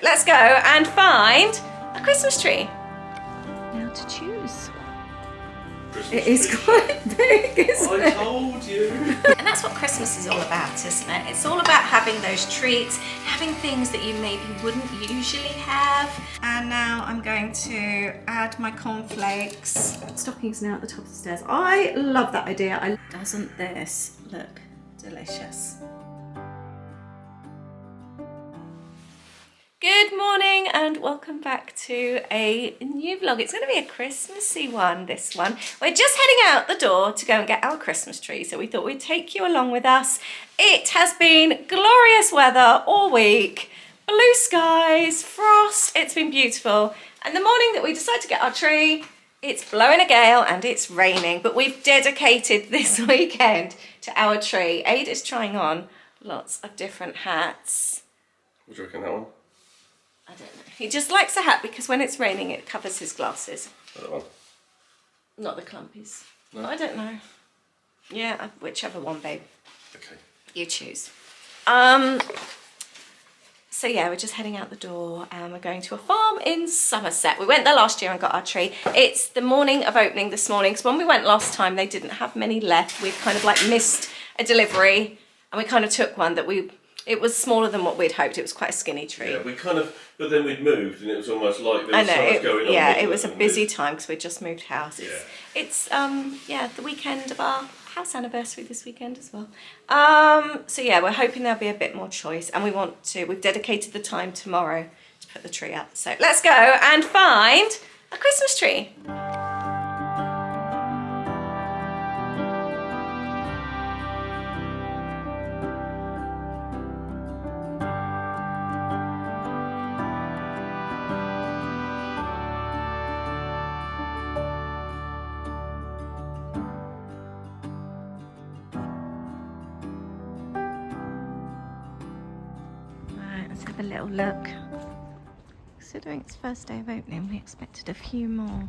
Let's go and find a Christmas tree. Now to choose. It is quite big, isn't it? I told you. And that's what Christmas is all about, isn't it? It's all about having those treats, having things that you maybe wouldn't usually have. And now I'm going to add my cornflakes. Stockings now at the top of the stairs. I love that idea. Doesn't this look delicious? Good morning and welcome back to a new vlog. It's going to be a Christmassy one, this one. We're just heading out the door to go and get our Christmas tree, so we thought we'd take you along with us. It has been glorious weather all week, blue skies, frost, it's been beautiful. And the morning that we decided to get our tree, it's blowing a gale and it's raining, but we've dedicated this weekend to our tree. Aid is trying on lots of different hats. What do you reckon that one? I don't know. He just likes a hat because when it's raining it covers his glasses. That one? Not the clumpies. No? I don't know. Yeah, whichever one, babe. Okay. You choose. So yeah, we're just heading out the door and we're going to a farm in Somerset. We went there last year and got our tree. It's the morning of opening this morning, because when we went last time they didn't have many left. We'd kind of like missed a delivery and we kind of took one that it was smaller than what we'd hoped. It was quite a skinny tree. Yeah, but then we'd moved and it was almost like there was so much going on. Yeah, it was a busy time because we'd just moved house. Yeah. It's the weekend of our house anniversary this weekend as well. So yeah, we're hoping there'll be a bit more choice, and we've dedicated the time tomorrow to put the tree up. So let's go and find a Christmas tree. Let's have a little look. Considering it's first day of opening, we expected a few more.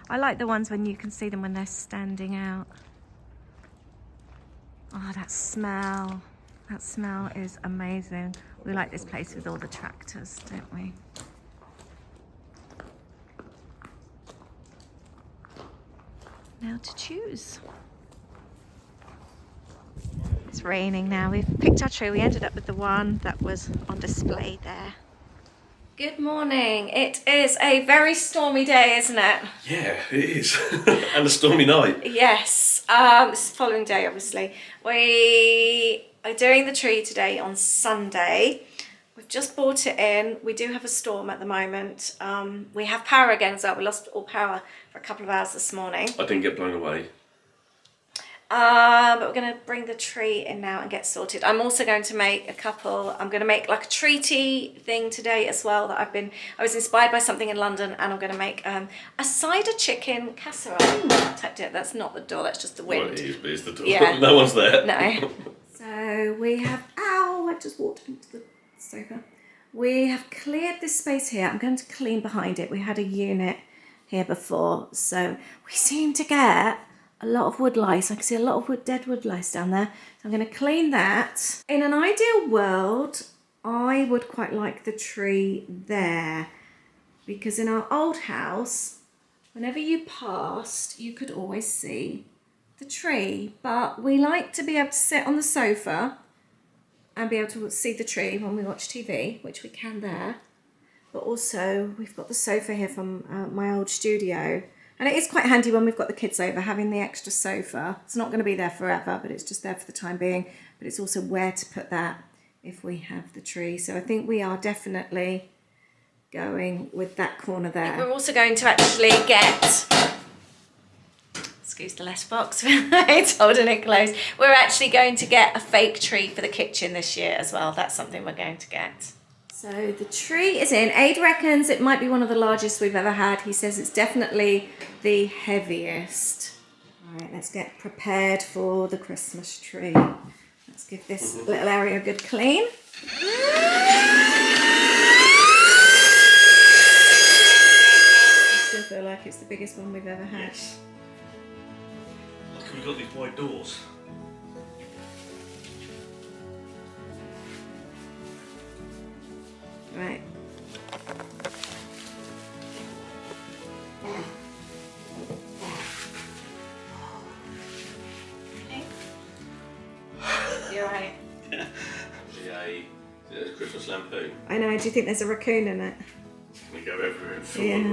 I like the ones when you can see them when they're standing out. Oh, that smell. That smell is amazing. We like this place with all the tractors, don't we? Now to choose. It's raining now. We've picked our tree. We ended up with the one that was on display there. Good morning. It is a very stormy day, isn't it? Yeah, it is. And a stormy night. Yes. This is the following day, obviously. We are doing the tree today on Sunday. We've just brought it in. We do have a storm at the moment. We have power again as well. We lost all power for a couple of hours this morning. I didn't get blown away. But we're going to bring the tree in now and get sorted. I'm also going to make I'm going to make like a treaty thing today as well that I was inspired by something in London, and I'm going to make a cider chicken casserole type deal. That's not the door, that's just the wind. Well, it is, but it's the door. Yeah. No one's there. No. So we have, I just walked into the sofa. We have cleared this space here. I'm going to clean behind it. We had a unit here before, so we seem to get a lot of wood lice. I can see a lot of dead wood lice down there. So I'm going to clean that. In an ideal world, I would quite like the tree there, because in our old house, whenever you passed, you could always see the tree. But we like to be able to sit on the sofa and be able to see the tree when we watch TV, which we can there. But also, we've got the sofa here from my old studio. And it is quite handy when we've got the kids over, having the extra sofa. It's not going to be there forever, but it's just there for the time being. But it's also where to put that if we have the tree. So I think we are definitely going with that corner there. We're also going to actually get, excuse the letterbox, it's holding it close. We're actually going to get a fake tree for the kitchen this year as well. That's something we're going to get. So the tree is in. Aid reckons it might be one of the largest we've ever had. He says it's definitely the heaviest. All right, let's get prepared for the Christmas tree. Let's give this little area a good clean. I still feel like it's the biggest one we've ever had. Yes. Look, we've got these wide doors. Right, I know. Do you think there's a raccoon in it? We go everywhere and fill the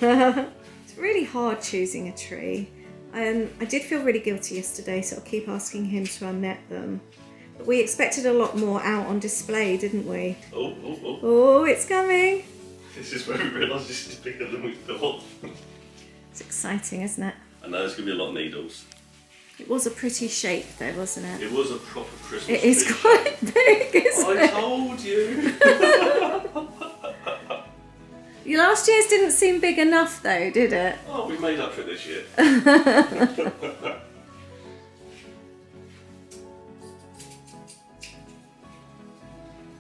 room. It's really hard choosing a tree. I did feel really guilty yesterday, so I'll keep asking him to unnet them. But we expected a lot more out on display, didn't we? Oh, it's coming. This is where we realise this is bigger than we thought. It's exciting, isn't it? I know there's going to be a lot of needles. It was a pretty shape though, wasn't it? It was a proper Christmas tree. It is quite big, isn't it? I told you. Your last year's didn't seem big enough though, did it? Oh, we made up for it this year.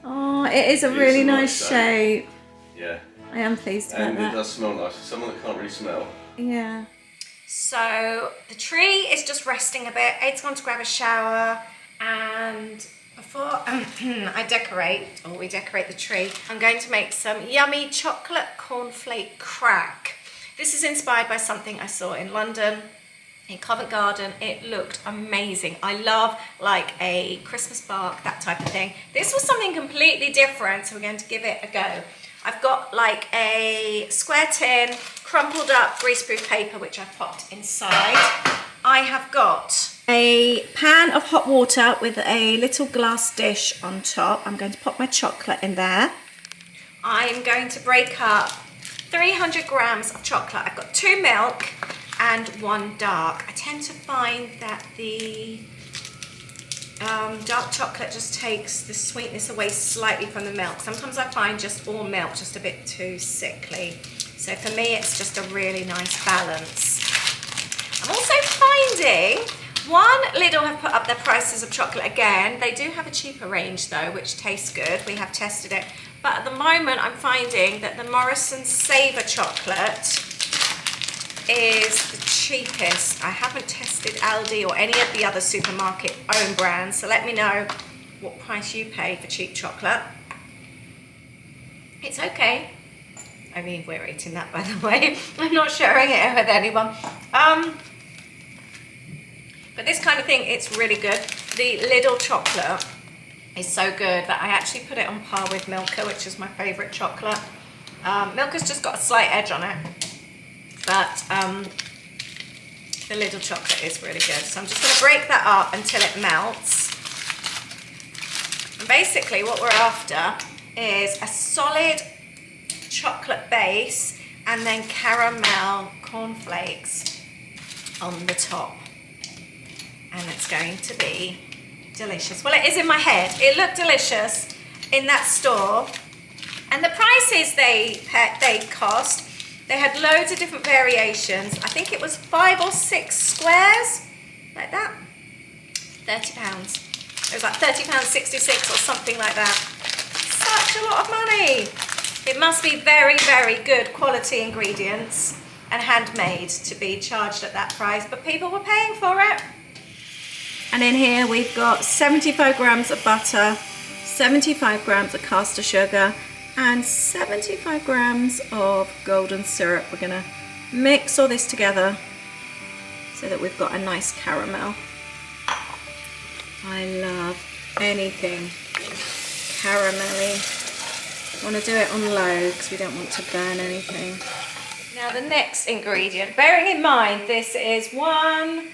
Oh, it is a really nice shape. Yeah. I am pleased about that. And it does smell nice. For someone that can't really smell. Yeah. So the tree is just resting a bit. Aid's gone to grab a shower, and before I decorate, or we decorate the tree, I'm going to make some yummy chocolate cornflake crack. This is inspired by something I saw in London, in Covent Garden. It looked amazing. I love like a Christmas bark, that type of thing. This was something completely different, so we're going to give it a go. I've got like a square tin, crumpled up greaseproof paper, which I've popped inside. I have got a pan of hot water with a little glass dish on top. I'm going to pop my chocolate in there. I'm going to break up 300 grams of chocolate. I've got 2 milk and 1 dark. I tend to find that the dark chocolate just takes the sweetness away slightly from the milk. Sometimes I find just all milk just a bit too sickly. So for me, it's just a really nice balance. I'm also finding Lidl have put up their prices of chocolate again. They do have a cheaper range though, which tastes good. We have tested it. But at the moment, I'm finding that the Morrison's Savour chocolate is the cheapest. I haven't tested Aldi or any of the other supermarket own brands, so let me know what price you pay for cheap chocolate. It's okay. I mean, we're eating that, by the way. I'm not sharing it with anyone. But this kind of thing, it's really good. The Lidl chocolate is so good that I actually put it on par with Milka, which is my favourite chocolate. Milka's just got a slight edge on it, but the Lidl chocolate is really good. So I'm just going to break that up until it melts. And basically what we're after is a solid chocolate base and then caramel cornflakes on the top. And it's going to be delicious. Well, it is in my head. It looked delicious in that store. And the prices they cost, they had loads of different variations. I think it was 5 or 6 squares, like that. £30. It was like £30.66 or something like that. Such a lot of money. It must be very, very good quality ingredients and handmade to be charged at that price, but people were paying for it. And in here we've got 75 grams of butter, 75 grams of caster sugar, and 75 grams of golden syrup. We're gonna mix all this together so that we've got a nice caramel. I love anything caramelly. I want to do it on low because we don't want to burn anything. Now the next ingredient, bearing in mind this is 1,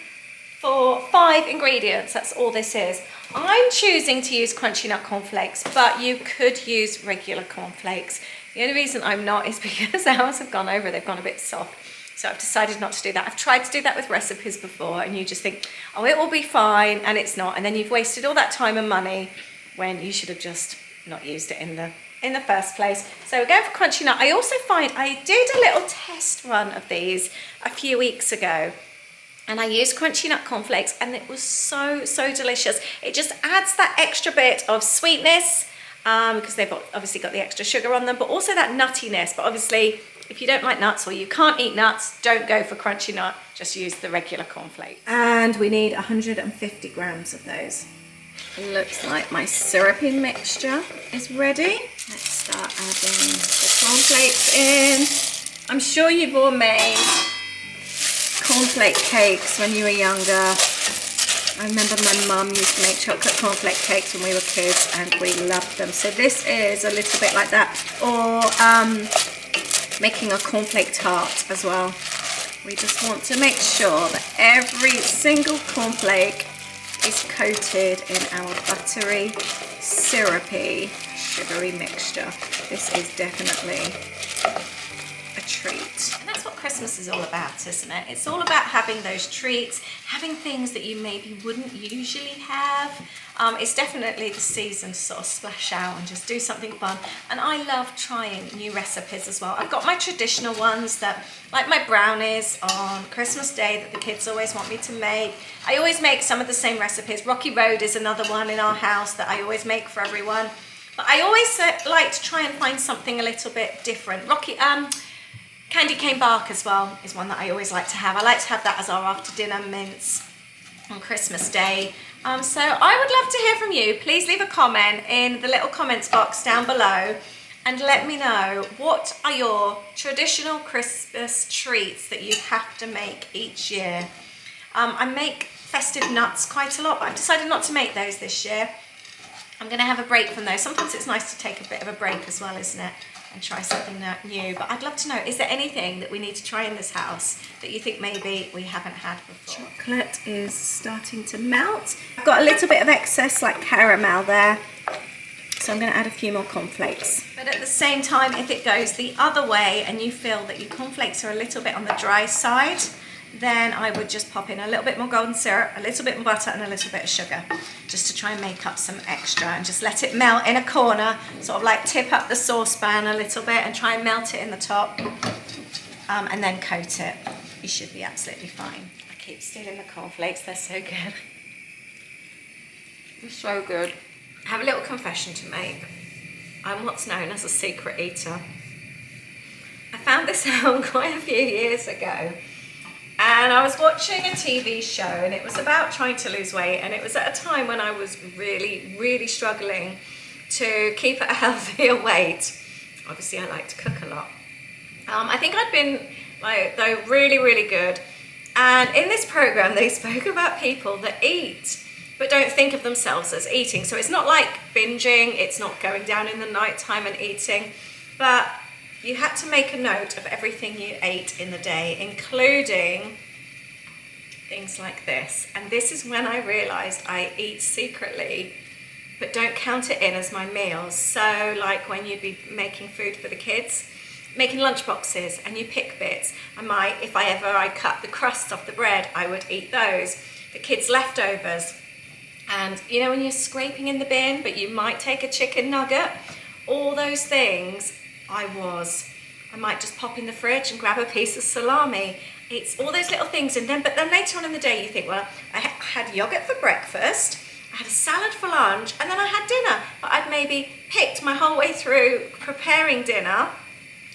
4, 5 ingredients, that's all this is. I'm choosing to use crunchy nut cornflakes, but you could use regular cornflakes. The only reason I'm not is because ours have gone over, they've gone a bit soft. So I've decided not to do that. I've tried to do that with recipes before and you just think, oh, it will be fine, and it's not. And then you've wasted all that time and money when you should have just not used it in the first place. So we're going for crunchy nut. I also find I did a little test run of these a few weeks ago. And I used crunchy nut cornflakes and it was so, so delicious. It just adds that extra bit of sweetness because they've obviously got the extra sugar on them, but also that nuttiness. But obviously, if you don't like nuts or you can't eat nuts, don't go for crunchy nut, just use the regular cornflakes. And we need 150 grams of those. It looks like my syrupy mixture is ready. Let's start adding the cornflakes in. I'm sure you've all made cornflake cakes when you were younger. I remember my mum used to make chocolate cornflake cakes when we were kids and we loved them. So this is a little bit like that. Or making a cornflake tart as well. We just want to make sure that every single cornflake is coated in our buttery, syrupy, sugary mixture. This is definitely a treat. And that's what Christmas is all about, isn't it? It's all about having those treats, having things that you maybe wouldn't usually have. It's definitely the season to sort of splash out and just do something fun. And I love trying new recipes as well. I've got my traditional ones that, like my brownies on Christmas Day that the kids always want me to make. I always make some of the same recipes. Rocky Road is another one in our house that I always make for everyone. But I always like to try and find something a little bit different. Candy cane bark as well is one that I always like to have. I like to have that as our after dinner mince on Christmas Day. So I would love to hear from you. Please leave a comment in the little comments box down below and let me know what are your traditional Christmas treats that you have to make each year. I make festive nuts quite a lot, but I've decided not to make those this year. I'm going to have a break from those. Sometimes it's nice to take a bit of a break as well, isn't it? And try something new. But I'd love to know, is there anything that we need to try in this house that you think maybe we haven't had before? Chocolate is starting to melt. I've got a little bit of excess like caramel there. So I'm going to add a few more cornflakes. But at the same time, if it goes the other way and you feel that your cornflakes are a little bit on the dry side, then I would just pop in a little bit more golden syrup, a little bit more butter and a little bit of sugar, just to try and make up some extra and just let it melt in a corner, sort of like tip up the saucepan a little bit and try and melt it in the top, and then coat it. You should be absolutely fine. I keep stealing the cornflakes, they're so good. They're so good. I have a little confession to make. I'm what's known as a secret eater. I found this out quite a few years ago. And I was watching a TV show and it was about trying to lose weight, and it was at a time when I was really struggling to keep at a healthier weight. Obviously I like to cook a lot. I think I'd been really good, and in this program they spoke about people that eat but don't think of themselves as eating. So it's not like binging, it's not going down in the night time and eating, but you had to make a note of everything you ate in the day, including things like this. And this is when I realized I eat secretly, but don't count it in as my meals. So like when you'd be making food for the kids, making lunch boxes, and you pick bits. I might, if I cut the crust off the bread, I would eat those. The kids' leftovers. And you know when you're scraping in the bin, but you might take a chicken nugget, all those things I might just pop in the fridge and grab a piece of salami. It's all those little things, and but then later on in the day you think, well, I had yogurt for breakfast, I had a salad for lunch, and then I had dinner. But I'd maybe picked my whole way through preparing dinner,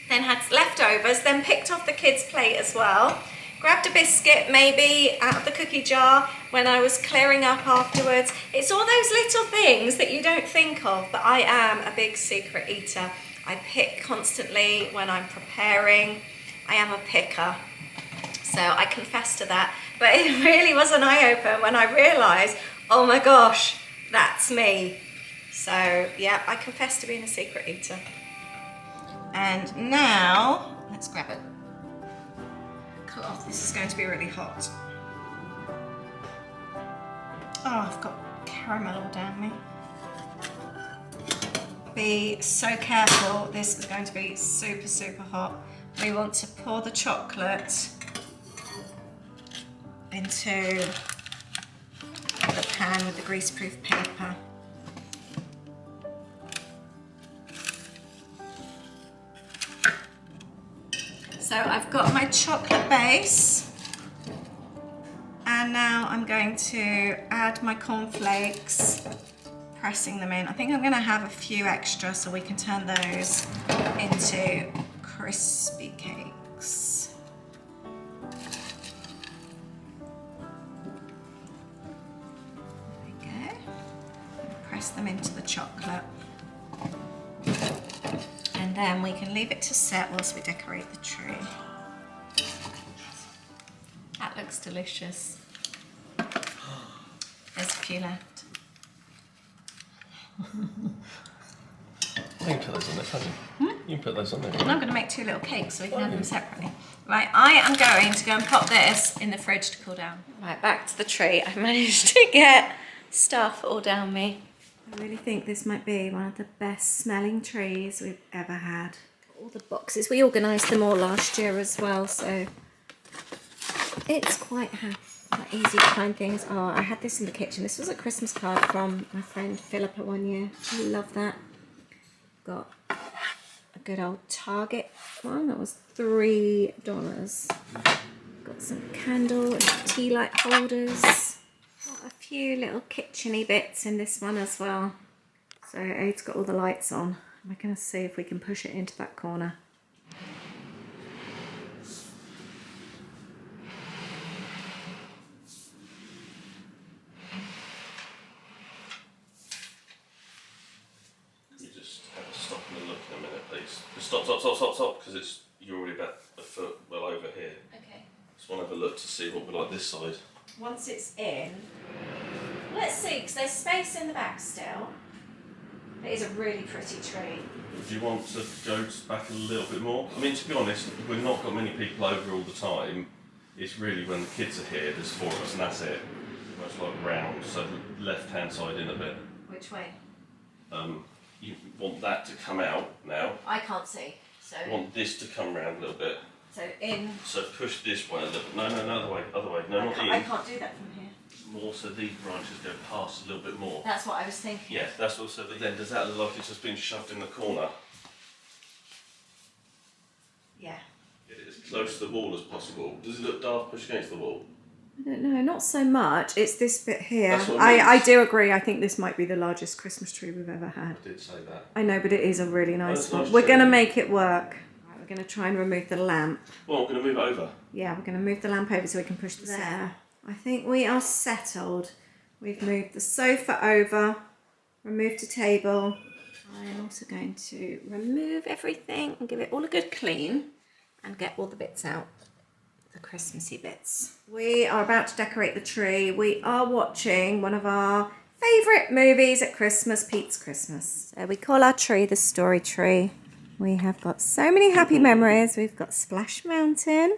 then had leftovers, then picked off the kids' plate as well, grabbed a biscuit maybe out of the cookie jar when I was clearing up afterwards. It's all those little things that you don't think of, but I am a big secret eater. I pick constantly when I'm preparing. I am a picker, so I confess to that. But it really was an eye-opener when I realised, oh my gosh, that's me. So yeah, I confess to being a secret eater. And now, let's grab it. Cloth, this is going to be really hot. Oh, I've got caramel all down me. Be so careful, this is going to be super hot. We want to pour the chocolate into the pan with the greaseproof paper. So I've got my chocolate base, and now I'm going to add my cornflakes, pressing them in. I think I'm going to have a few extra so we can turn those into crispy cakes. There we go. Press them into the chocolate. And then we can leave it to set whilst we decorate the tree. That looks delicious. There's a few left. You can put those on there, can't you? You can put those on there. I'm going to make 2 little cakes so we can have them separately. Right, I am going to go and pop this in the fridge to cool down. Right, back to the tree. I managed to get stuff all down me. I really think this might be one of the best smelling trees we've ever had. All the boxes, we organised them all last year as well, so it's quite easy to find things. Oh, I had this in the kitchen. This was a Christmas card from my friend Philippa one year. I love that. Got a good old Target one. That was $3. Got some candle and tea light holders. Got a few little kitcheny bits in this one as well. So it's got all the lights on. We're going to see if we can push it into that corner. Stop, because you're already about a foot well over here. Okay. Just want to have a look to see what we're like this side. Once it's in, let's see, because there's space in the back still. It is a really pretty tree. Do you want to go back a little bit more? I mean, to be honest, we've not got many people over all the time. It's really when the kids are here, there's 4 of us and that's it. It's like round, so the left-hand side in a bit. Which way? You want that to come out now. I can't see, so... You want this to come round a little bit. So in... So push this way a little bit. No, other way. No, not in. I can't do that from here. More so these branches go past a little bit more. That's what I was thinking. Yeah, that's what, so then does that look like it's just been shoved in the corner? Yeah. Get it as close to the wall as possible. Does it look daft pushed against the wall? I don't know, not so much. It's this bit here. That's what I mean. I do agree. I think this might be the largest Christmas tree we've ever had. I did say that. I know, but it is a really nice one. Nice We're tree. going to make it work. Right, we're going to try and remove the lamp. Well, I'm going to move it over. Yeah, we're going to move the lamp over so we can push the there. I think we are settled. We've moved the sofa over, removed a table. I'm also going to remove everything and give it all a good clean and get all the bits out. The Christmassy bits. We are about to decorate the tree. We are watching one of our favourite movies at Christmas, Pete's Christmas. So we call our tree the Story Tree. We have got so many happy memories. We've got Splash Mountain.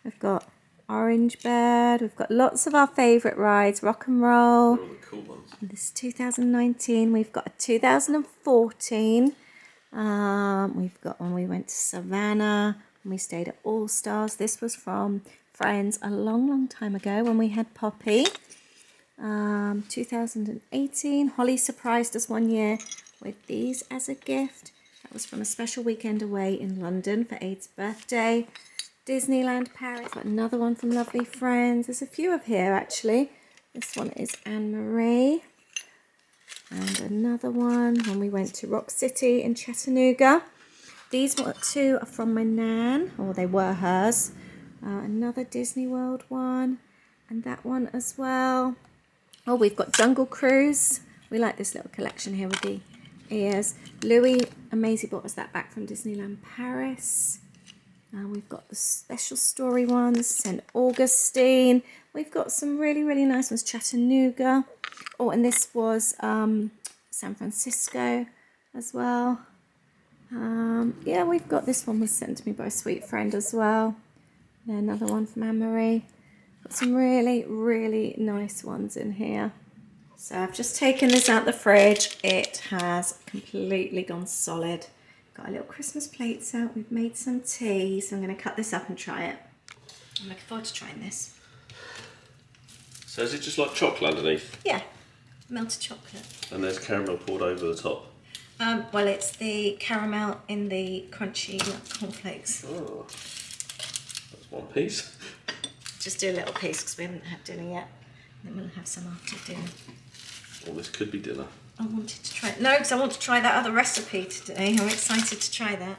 We've got Orange Bird. We've got lots of our favourite rides. Rock and Roll. All the cool ones. And this is 2019. We've got a 2014. We've got when we went to Savannah. We stayed at All Stars. This was from Friends a long time ago when we had Poppy. 2018, Holly surprised us one year with these as a gift. That was from a special weekend away in London for Aid's birthday. Disneyland Paris, got another one from Lovely Friends. There's a few of here actually. This one is Anne-Marie. And another one when we went to Rock City in Chattanooga. These 2 are from my nan, or they were hers. Another Disney World one, and that one as well. Oh, we've got Jungle Cruise. We like this little collection here with the ears. Louis and Maisie bought us that back from Disneyland Paris. We've got the special story ones, St. Augustine. We've got some really nice ones, Chattanooga. Oh, and this was San Francisco as well. Yeah, we've got this one was sent to me by a sweet friend as well. Then another one from Anne-Marie. Got some really nice ones in here. So I've just taken this out the fridge. It has completely gone solid. Got our little Christmas plates out. We've made some tea, so I'm going to cut this up and try it. I'm looking forward to trying this. So is it just like chocolate underneath? Yeah, melted chocolate. And there's caramel poured over the top? Well, it's the caramel in the crunchy cornflakes. Oh, that's one piece. Just do a little piece because we haven't had dinner yet. Then we'll have some after dinner. Well, this could be dinner. I wanted to try it. No, because I want to try that other recipe today. I'm excited to try that.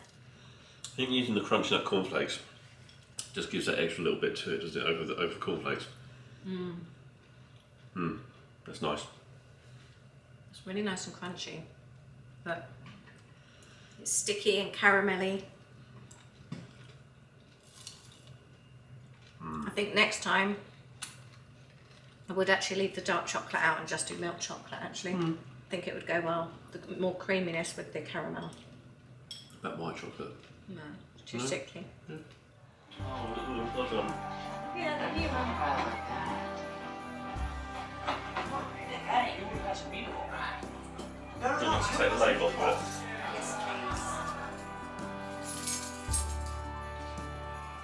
I think using the crunchy nut cornflakes just gives that extra little bit to it, doesn't it, over the cornflakes? That's nice. It's really nice and crunchy, but it's sticky and caramelly. I think next time I would actually leave the dark chocolate out and just do milk chocolate actually. I think it would go well. The more creaminess with the caramel. That white chocolate. No, it's too sickly. Oh, well done. Yeah, the new one. Do you want to take the label off it? Yes, please.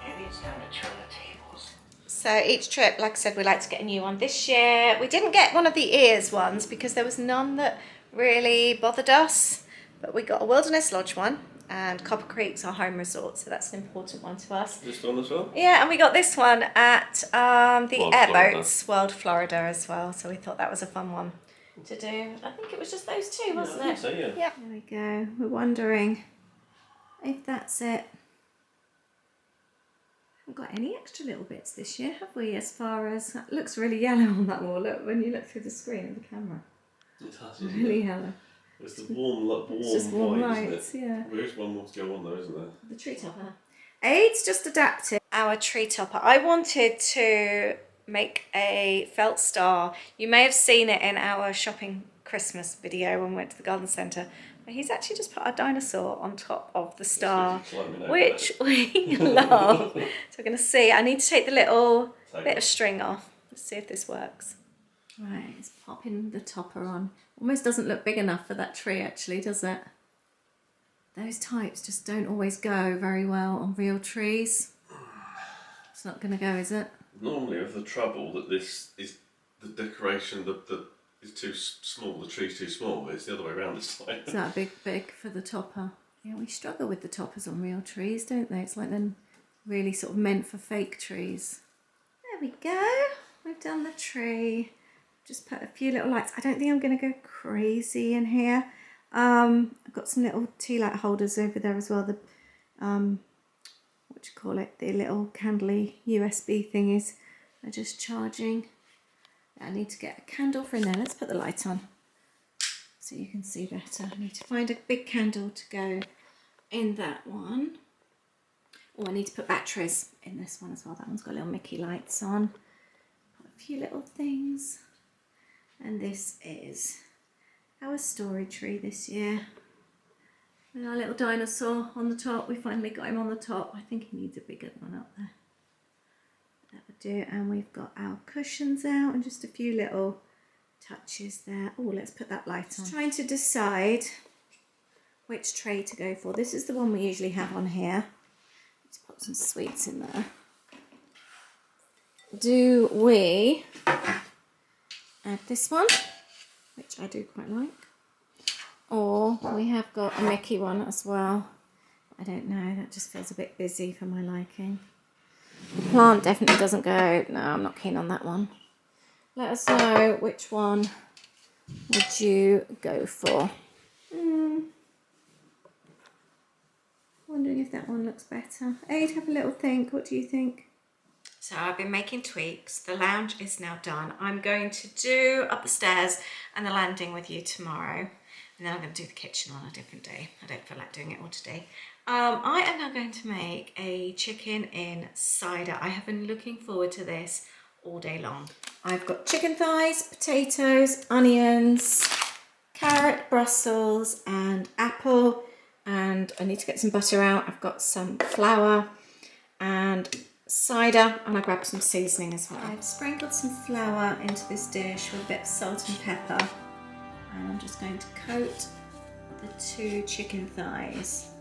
Maybe it's time to turn the tables. So each trip, like I said, we like to get a new one. This year, we didn't get one of the ears ones because there was none that really bothered us. But we got a Wilderness Lodge one and Copper Creek's our home resort, so that's an important one to us. This one as well? Yeah, and we got this one at the World airboats, World Florida as well. So we thought that was a fun one to do. I think it was just those two, wasn't I think it? so, yeah. Yep. There we go. We're wondering if that's it. Haven't got any extra little bits this year, have we? As far as that looks really yellow on that wall. Look, when you look through the screen of the camera, It has, isn't really it? yellow. It's the warm It's just warm white, lights, isn't it? yeah. There is one more to go on though, isn't there? The tree topper. Aid's just adapted our tree topper. I wanted to make a felt star. You may have seen it in our shopping Christmas video when we went to the garden centre. But he's actually just put a dinosaur on top of the star, which we love. So we're going to see. I need to take the little bit of string off. Let's see if this works. Right, it's popping the topper on. Almost doesn't look big enough for that tree actually, does it? Those types just don't always go very well on real trees. It's not going to go, is it? Normally with the trouble that this is the decoration is too small, the tree's too small, it's the other way around this time. Is that big for the topper? Yeah, we struggle with the toppers on real trees, don't they? It's like they're really sort of meant for fake trees. There we go. We've done the tree. Just put a few little lights. I don't think I'm going to go crazy in here. I've got some little tea light holders over there as well. The what do you call it? The little candly USB thingies are just charging. I need to get a candle for in there. Let's put the light on so you can see better. I need to find a big candle to go in that one. Oh, I need to put batteries in this one as well. That one's got little Mickey lights on. Put a few little things. And this is our story tree this year. With our little dinosaur on the top. We finally got him on the top. I think he needs a bigger one up there. That would do. And we've got our cushions out and just a few little touches there. Oh, let's put that light on. Trying to decide which tray to go for. This is the one we usually have on here. Let's put some sweets in there. Do we add this one, which I do quite like, or we have got a Mickey one as well. I don't know, that just feels a bit busy for my liking. The plant definitely doesn't go. No, I'm not keen on that one. Let us know which one would you go for. Wondering if that one looks better. Aid, have a little think. What do you think? So I've been making tweaks. The lounge is now done. I'm going to do up the stairs and the landing with you tomorrow. And then I'm going to do the kitchen on a different day. I don't feel like doing it all today. I am now going to make a chicken in cider. I have been looking forward to this all day long. I've got chicken thighs, potatoes, onions, carrot, Brussels and apple. And I need to get some butter out. I've got some flour and cider, and I grabbed some seasoning as well. I've sprinkled some flour into this dish with a bit of salt and pepper, and I'm just going to coat the 2 chicken thighs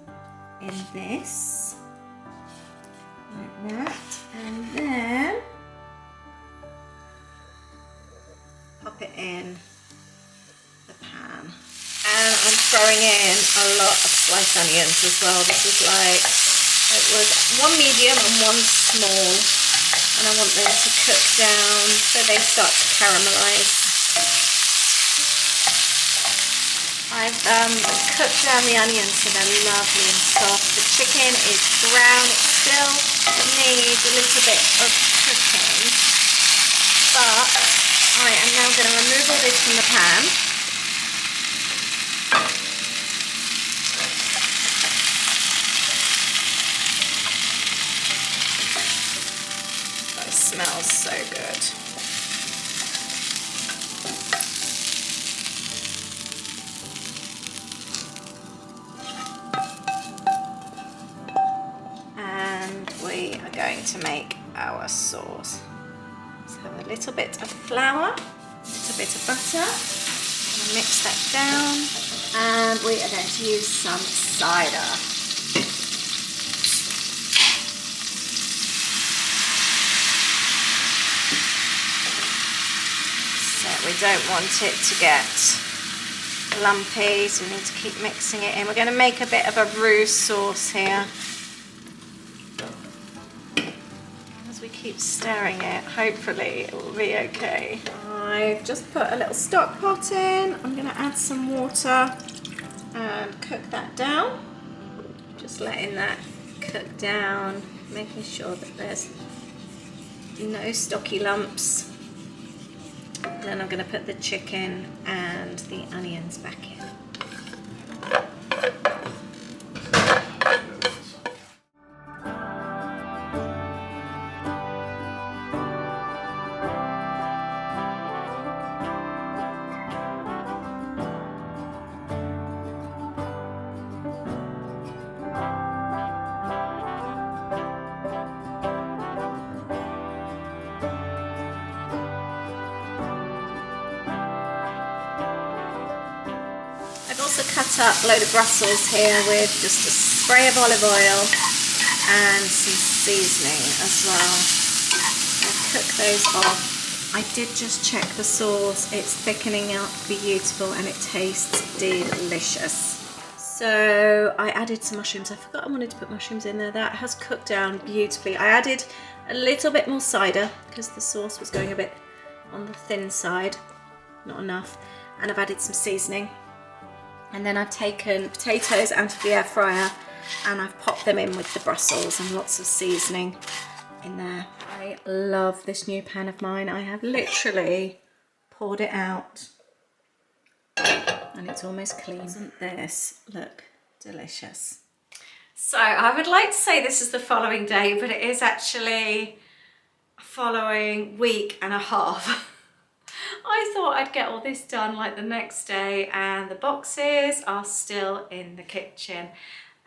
in this, like that, and then pop it in the pan. And I'm throwing in a lot of sliced onions as well. This is like, it was 1 medium and 1 small, and I want them to cook down so they start to caramelise. I've cooked down the onions so they're lovely and soft. The chicken is brown. It still needs a little bit of cooking, but I am now going to remove all this from the pan. Smells so good. going to make our sauce. So a little bit of flour, a little bit of butter, and mix that down, and we are going to use some cider. So we don't want it to get lumpy, so we need to keep mixing it in. We're going to make a bit of a roux sauce here. As we keep stirring it, hopefully it will be okay. I've just put a little stock pot in. I'm going to add some water and cook that down. Just letting that cook down, making sure that there's no stocky lumps. Then I'm going to put the chicken and the onions back in. Cut up a load of Brussels here with just a spray of olive oil and some seasoning as well. I'll cook those off. I did just check the sauce. It's thickening up beautiful and it tastes delicious. So I added some mushrooms. I forgot I wanted to put mushrooms in there. That has cooked down beautifully. I added a little bit more cider because the sauce was going a bit on the thin side, not enough. And I've added some seasoning. And then I've taken potatoes out of the air fryer and I've popped them in with the Brussels and lots of seasoning in there. I love this new pan of mine. I have literally poured it out and it's almost clean. Doesn't this look delicious? So I would like to say this is the following day, but it is actually a following week and a half. I thought I'd get all this done like the next day, and the boxes are still in the kitchen.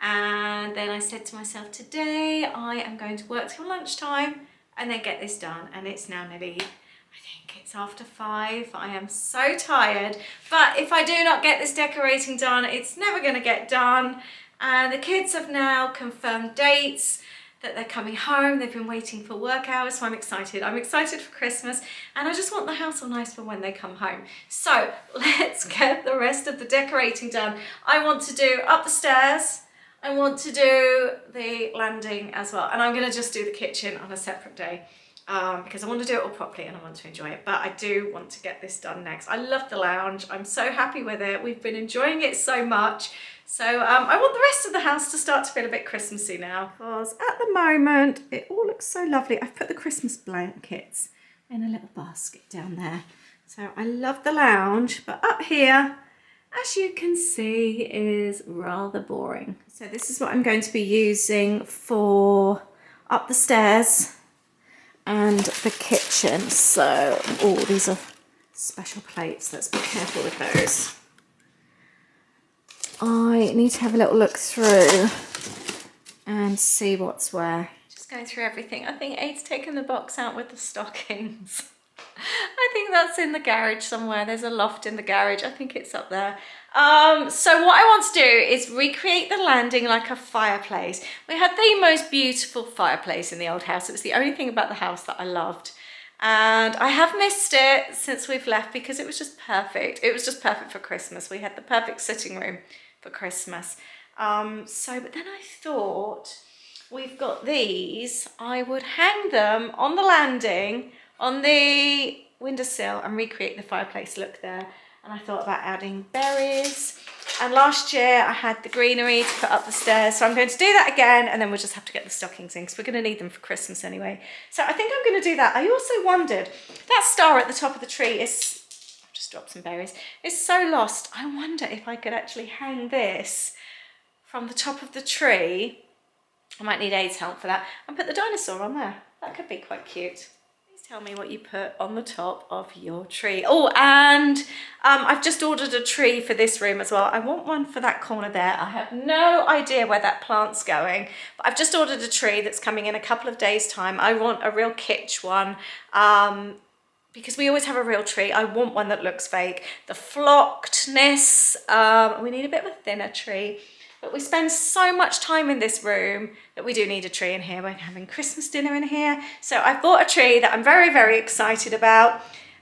And then I said to myself, today I am going to work till lunchtime and then get this done. And it's now nearly, I think it's after 5. I am so tired, but if I do not get this decorating done, it's never going to get done. And the kids have now confirmed dates that they're coming home. They've been waiting for work hours, so I'm excited. I'm excited for Christmas, and I just want the house all nice for when they come home. So let's get the rest of the decorating done. I want to do up the stairs. I want to do the landing as well, and I'm going to just do the kitchen on a separate day because I want to do it all properly and I want to enjoy it. But I do want to get this done next. I love the lounge. I'm so happy with it. We've been enjoying it so much. So I want the rest of the house to start to feel a bit Christmassy now. Because at the moment, it all looks so lovely. I've put the Christmas blankets in a little basket down there. So I love the lounge, but up here, as you can see, is rather boring. So this is what I'm going to be using for up the stairs and the kitchen. So, oh, these are special plates. Let's be careful with those. I need to have a little look through and see what's where. Just going through everything. I think Aid's taken the box out with the stockings. I think that's in the garage somewhere. There's a loft in the garage. I think it's up there. So what I want to do is recreate the landing like a fireplace. We had the most beautiful fireplace in the old house. It was the only thing about the house that I loved. And I have missed it since we've left because it was just perfect. It was just perfect for Christmas. We had the perfect sitting room for Christmas. But then I thought, we've got these. I would hang them on the landing, on the windowsill, and recreate the fireplace look there. And I thought about adding berries. And last year I had the greenery to put up the stairs. So I'm going to do that again, and then we'll just have to get the stockings in because we're going to need them for Christmas anyway. So I think I'm going to do that. I also wondered, that star at the top of the tree is, I've just dropped some berries, is so lost. I wonder if I could actually hang this from the top of the tree. I might need Aid's help for that. And put the dinosaur on there. That could be quite cute. Tell me what you put on the top of your tree. Oh, and I've just ordered a tree for this room as well. I want one for that corner there. I have no idea where that plant's going, but I've just ordered a tree that's coming in a couple of days' time. I want a real kitsch one. Because we always have a real tree. I want one that looks fake. The flockedness, we need a bit of a thinner tree. But we spend so much time in this room that we do need a tree in here. We're having Christmas dinner in here. So I bought a tree that I'm very, very excited about.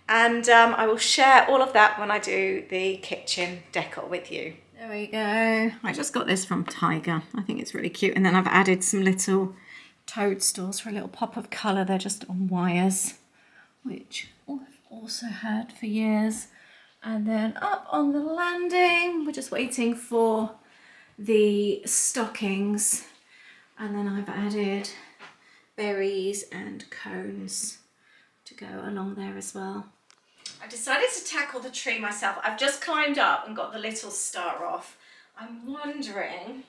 And I will share all of that when I do the kitchen decor with you. There we go. I just got this from Tiger. I think it's really cute. And then I've added some little toadstools for a little pop of colour. They're just on wires, which I've also had for years. And then up on the landing, we're just waiting for the stockings, and then I've added berries and cones to go along there as well. I decided to tackle the tree myself. I've just climbed up and got the little star off. I'm wondering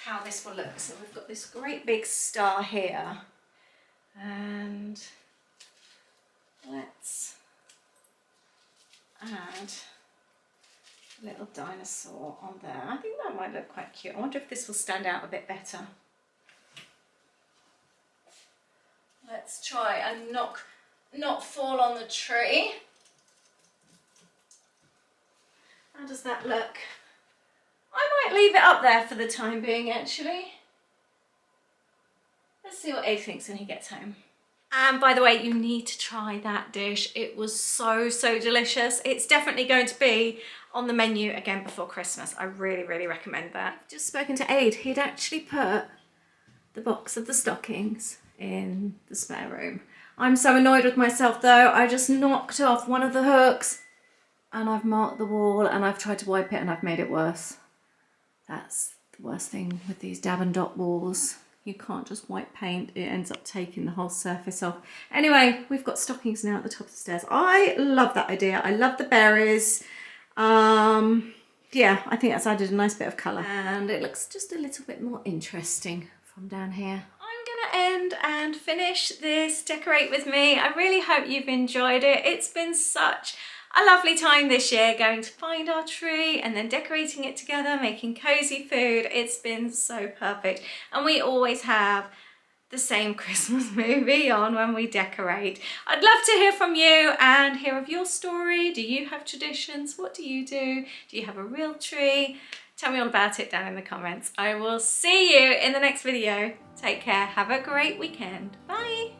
how this will look. So we've got this great big star here, and let's add a little dinosaur on there. I think that might look quite cute. I wonder if this will stand out a bit better. Let's try and not fall on the tree. How does that look? I might leave it up there for the time being, actually. Let's see what Abe thinks when he gets home. And by the way, you need to try that dish. It was so, so delicious. It's definitely going to be on the menu again before Christmas. I really, really recommend that. I've just spoken to Aid. He'd actually put the box of the stockings in the spare room. I'm so annoyed with myself though. I just knocked off one of the hooks and I've marked the wall and I've tried to wipe it and I've made it worse. That's the worst thing with these dab and dot walls. You can't just wipe paint, it ends up taking the whole surface off. Anyway, we've got stockings now at the top of the stairs. I love that idea. I love the berries. Yeah, I think that's added a nice bit of colour. And it looks just a little bit more interesting from down here. I'm gonna end and finish this Decorate With Me. I really hope you've enjoyed it. It's been such a lovely time this year going to find our tree and then decorating it together, making cozy food. It's been so perfect. And we always have the same Christmas movie on when we decorate. I'd love to hear from you and hear of your story. Do you have traditions? What do you do? Do you have a real tree? Tell me all about it down in the comments. I will see you in the next video. Take care. Have a great weekend. Bye.